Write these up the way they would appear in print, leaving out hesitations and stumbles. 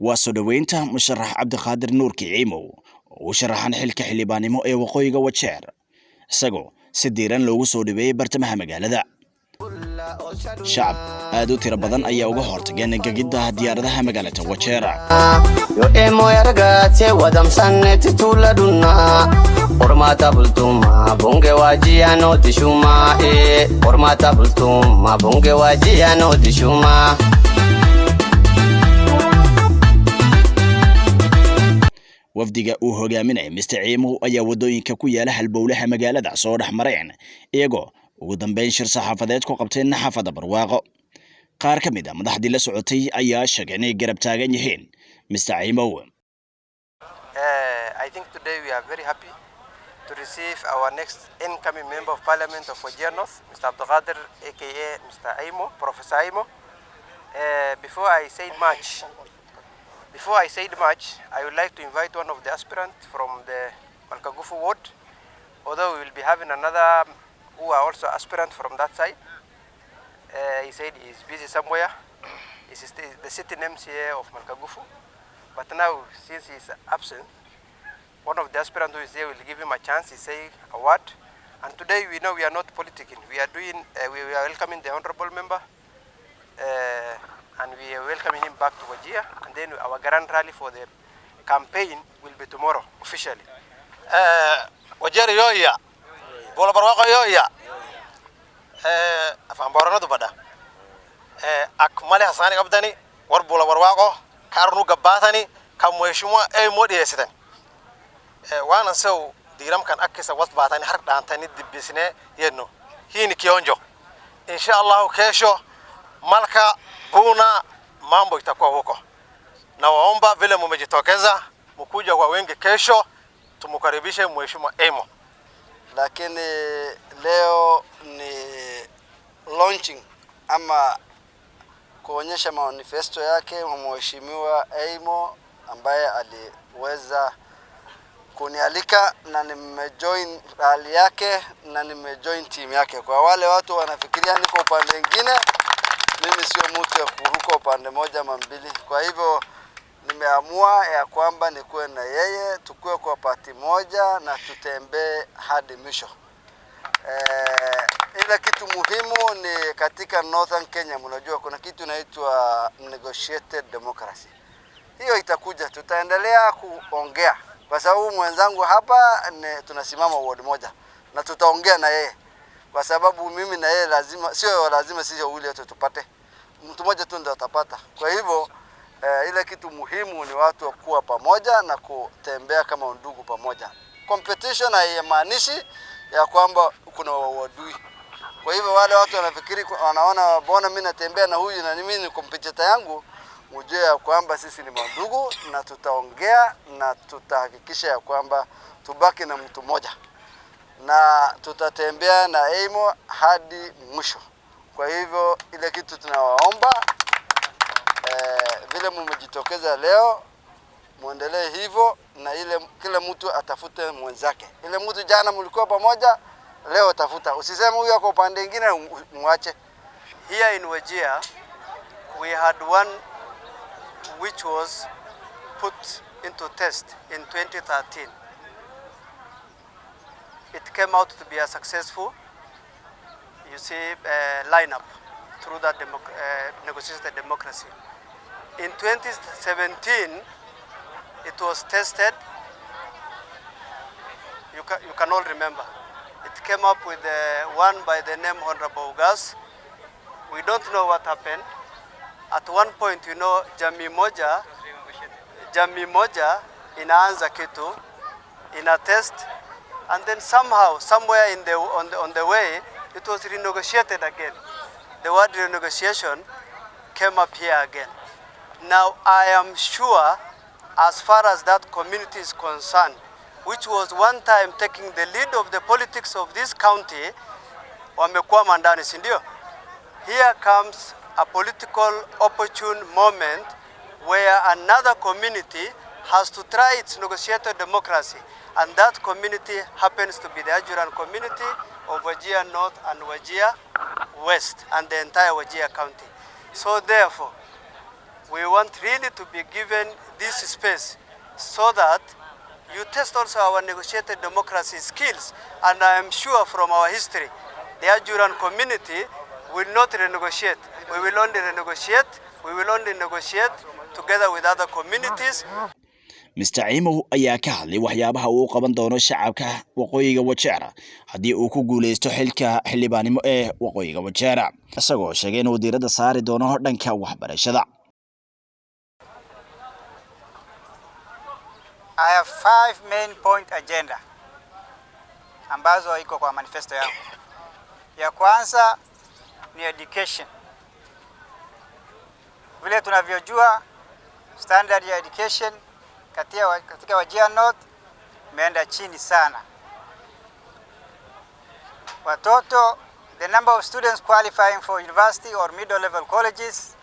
waa soo dhaweynta musharax cabdiqaadir nuurki Emoy oo sharaxan xilka xildhibaanimo ee waqooyiga Wajeer isagoo si diiran loogu soo dhaweeyay bartamaha magaalada. shacab aad u tiro badan ayaa uga hortageen gagida diyaaradaha magaalada Wajeer. yo Emoy argate wadamsaneti tuladuna ormata bultuma bonge wajiano tishuma ormata bultuma bonge wajiano tishuma. wafdiga uu hogaaminay Mr. Emoy ayaa wadooyinka ku yaala halbowlaha magaalada soo dhaxmareen iyagoo ugu dambeyn shir saxaafadeed ku qabteen xaafadda Barwaaqo. qaar ka mid ah madaxdii la socotay ayaa sheegay inay garab taagan yihiin Mr. Emoy. I think today we are very happy to receive our next incoming member of parliament of Wajeer North, Mr. Abdulkadir aka Mr. Emoy, Professor Emoy. Before I say much, I would like to invite one of the aspirants from the Malkagufu ward, although we will be having another who are also aspirant from that side. He said he is busy somewhere. He's the sitting MCA of Malkagufu, but now since he is absent, one of the aspirants who is here will give him a chance. He say a word, and today we know we are not politicking. We are doing. We are welcoming the honourable member. And we are welcoming him back to Wajeer, and then our grand rally for the campaign will be tomorrow officially. Wajeer yoya, bola Barwaaqo yoya, afaan booranadu bada, akmali hasani abdani, war bola Barwaaqo, karnu gabatani, kamweshuma Emoy dhiyeesitan. Waana soo diiramkan akisa wasbaatani har dhaantani dibisne yedno, hiini kionjo. Insha Allah kesho malka buna mambo itakuwa huko. Nawaomba vile mmejitokeza mkuja kwa wengi kesho tumukaribishe mheshimiwa Emoy. Lakini leo ni launching ama kuonyesha manifesto yake mheshimiwa Emoy ambaye aliweza kunialika na nimejoin rally yake na nimejoin team yake. Kwa wale watu wanafikiria niko upande mwingine, mimi sio mtu ya kuruka upande moja ama mbili. Kwa hivyo nimeamua ya kwamba nikuwe na yeye, tukue kwa party moja na tutembee hadi mwisho. Ile kitu muhimu ni katika Northern Kenya, mnajua kuna kitu inaitwa negotiated democracy. Hiyo itakuja, tutaendelea kuongea kwa sababu mwenzangu hapa tunasimama ward moja na tutaongea na yeye. Kwa sababu mimi na yeye sio lazima sisi wawili wote tupate. Mtu mmoja tu ndio atapata. Kwa hivyo ile kitu muhimu ni watu kuwa pamoja na kutembea kama ndugu pamoja. Competition haimaanishi ya kwamba kuna wadui. Kwa hivyo wale watu wanafikiri wanaona bona mimi natembea na huyu na mimi ni competitor yangu, mjue ya kwamba sisi ni ndugu na tutaongea na tutahakikisha ya kwamba tubaki na mtu mmoja. Na tutatembea na Emoy hadi mwisho. Kwa hivyo ile kitu tunawaomba vile mmejitokeza leo muendelee hivyo, na ile kila mtu atafute mwenzake. Ile mtu jana mlikuwa pamoja, leo tafuta. Usiseme huyu ako upande mwingine muache. Here in Wajeer we had one which was put into test in 2013. It came out to be a successful, you see, lineup through that negotiated democracy. In 2017, it was tested. You can all remember. It came up with one by the name Honorable Gas. We don't know what happened. At one point, you know, jamii moja inaanza kitu in a test, and then somehow, somewhere on the way, it was renegotiated again. The word renegotiation came up here again. Now, I am sure, as far as that community is concerned, which was one time taking the lead of the politics of this county, wamekwama ndani, si ndio? Here comes a political opportune moment where another community has to try its negotiated democracy, and that community happens to be the Ajuran community of Wajeer North and Wajeer West and the entire Wajeer County. So therefore, we want really to be given this space so that you test also our negotiated democracy skills. And I am sure from our history, the Ajuran community will not renegotiate. We will only negotiate together with other communities. Mr. Emoy ayaa ka hadlay waxyaabaha uu qaban doono shacabka waqooyiga Wajeer haddii uu ku guuleysto xilka xildhibaanimo ee waqooyiga Wajeer, isagoo sheegay inuu diiradda saari doono dhanka waxbarashada. I have 5 main point agenda ambazo iko kwa manifesto yangu. Ya kwanza ni education. Vile tunavyojua standard ya education katika Wajeer North imeenda chini sana. Watoto, the number of students qualifying for university or middle level colleges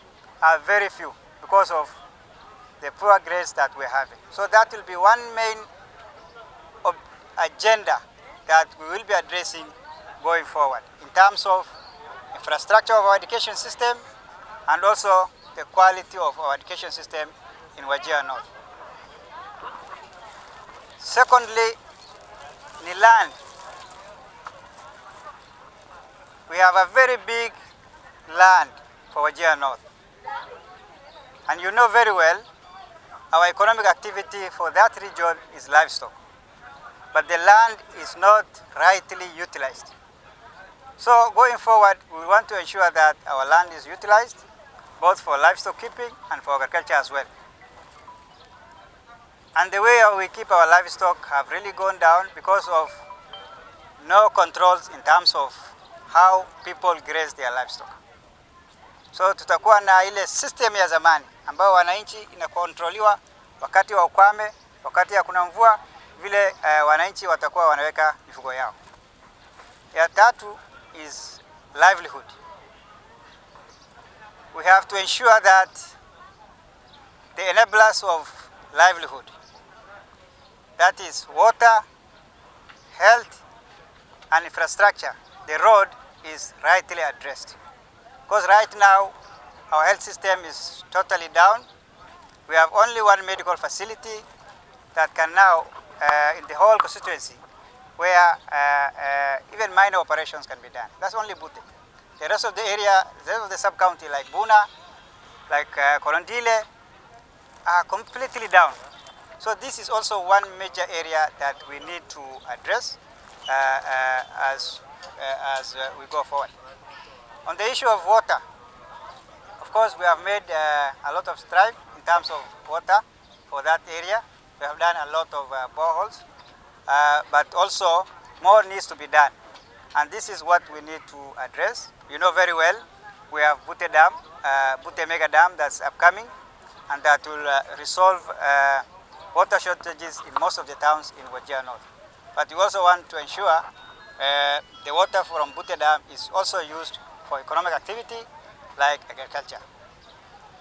are very few because of the poor grades that we're having. So that will be one main agenda that we will be addressing going forward in terms of infrastructure of our education system and also the quality of our education system in Wajeer North. Secondly, the land. We have a very big land for Wajeer North. And you know very well, our economic activity for that region is livestock. But the land is not rightly utilized. So going forward, we want to ensure that our land is utilized, both for livestock keeping and for agriculture as well. And the way we keep our livestock have really gone down because of no controls in terms of how people graze their livestock. So tutakuwa na ile system ya zamani ambayo wananchi inakontroliwa wakati wa ukame, wakati hakuna mvua, vile wananchi watakuwa wanaweka mifugo yao. Ya tatu is livelihood. We have to ensure that the enablers of livelihood, that is water, health, and infrastructure, the road is rightly addressed. Because right now, our health system is totally down. We have only one medical facility that can now, in the whole constituency, where even minor operations can be done. That's only Bute. The rest of the area, the rest of the sub-county like Buna, like Korondile, are completely down. So this is also one major area that we need to address as we go forward. On the issue of water, of course we have made a lot of strive in terms of water for that area. We have done a lot of boreholes, but also more needs to be done. And this is what we need to address. You know very well, we have Bute Dam, Bute Mega Dam that's upcoming, and that will resolve water shortages in most of the towns in Wajeer North. But we also want to ensure the water from Bute Dam is also used for economic activity like agriculture.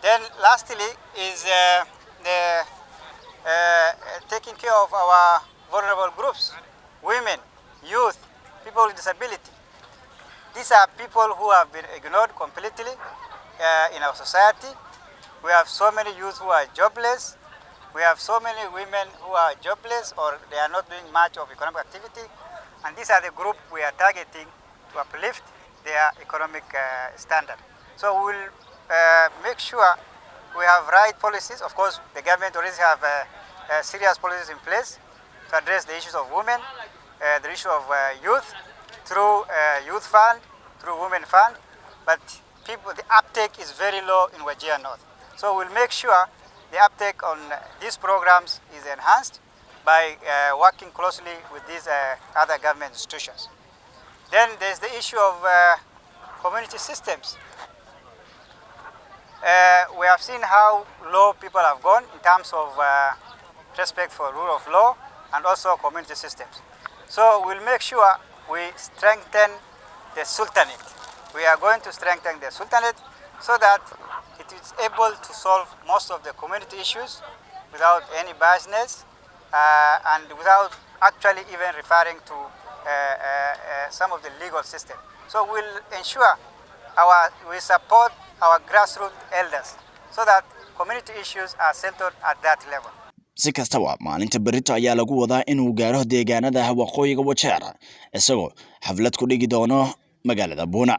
Then lastly is the taking care of our vulnerable groups, women, youth, people with disability. These are people who have been ignored completely in our society. We have so many youth who are jobless. We have so many women who are jobless or they are not doing much of economic activity. And these are the group we are targeting to uplift their economic standard. So we will make sure we have right policies. Of course, the government already have serious policies in place to address the issues of women, the issue of youth, through youth fund, through women fund. But the uptake is very low in Wajeer North. So we'll make sure the uptake on these programs is enhanced by working closely with these other government institutions. Then there's the issue of community systems. We have seen how low people have gone in terms of respect for rule of law and also community systems. So we'll make sure we strengthen the Sultanate. We are going to strengthen the Sultanate so that it is able to solve most of the community issues without any biasness and without actually even referring to some of the legal system. So we'll ensure we support our grassroots elders so that community issues are settled at that level. si kastaba maalinta berrito ayaa lagu wadaa inuu gaaro deegaanada waqooyiga Wajeer isagoo xaflad ku dhigi doono magaalada Buuna.